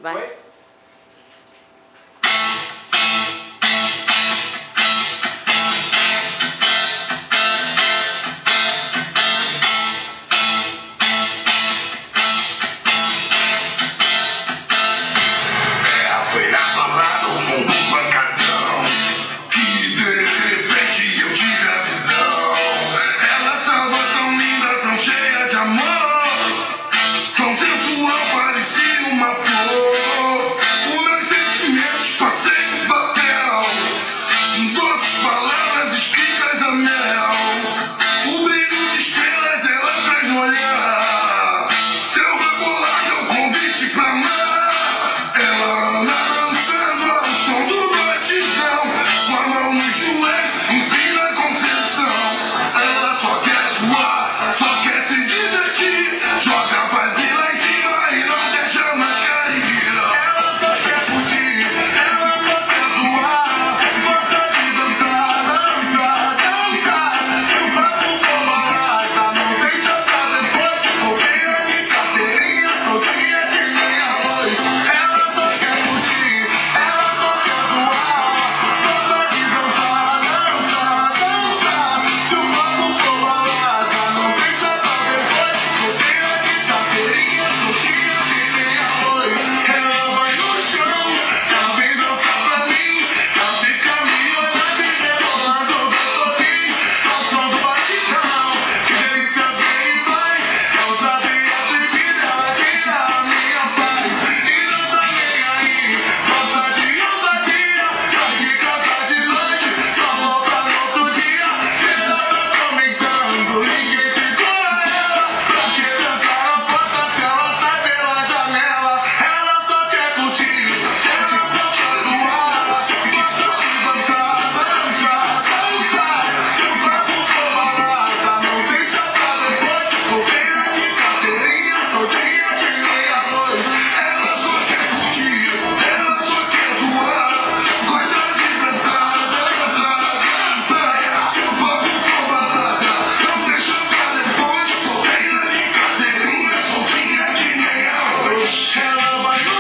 Vai. Oi? Foi na balada ao som do pancadão que de repente eu tive a visão. Ela tava tão linda, tão cheia de amor, tão sensual, parecia uma flor. Os meus sentimentos passei no papel, doces palavras escritas a mel. O brilho de estrelas ela traz no olhar. Seu rebolado é um convite pra amar. Ela anda dançando ao som do batidão, com a mão no joelho, em plena concepção. Ela só quer zoar, só quer se divertir, joga a vibe lá em cima e não deixa mais cair. Ela só quer curtir, ela só quer zoar, gosta de dançar, dançar, dançar. Se o papo for barata, não deixa pra depois. Solteira de carteirinha, soltinha que nem arroz. Ela só quer curtir, ela só quer zoar, gosta de dançar, dançar, dançar. Se o papo for barata, não deixa pra depois. Solteira de carteirinha, soltinha que nem arroz. Ela vai no chão, ela vem dançar pra mim, ela fica me olhando e rebolando gostosinho ao som do batidão. Que delícia, vem e vai, é ousada e atrevida, ela tira a minha paz e não tá nem aí. Gosta de ousadia, sai de casa de noite, só volta no outro dia. Ela tá comentando, ninguém segura ela. Pra que trancar a porta se ela sai pela janela? Ela só quer curtir, ela só quer zoar, gosta de dançar, dançar, dançar. Se o papo for barata, não deixa pra depois. Solteira de carteirinha, soltinha que nem arroz. Ela só quer curtir, ela só quer zoar, gosta de dançar, dançar, dançar. Se o papo for barata, não deixa pra depois. Solteira de carteirinha, soltinha que nem arroz. Ela vai no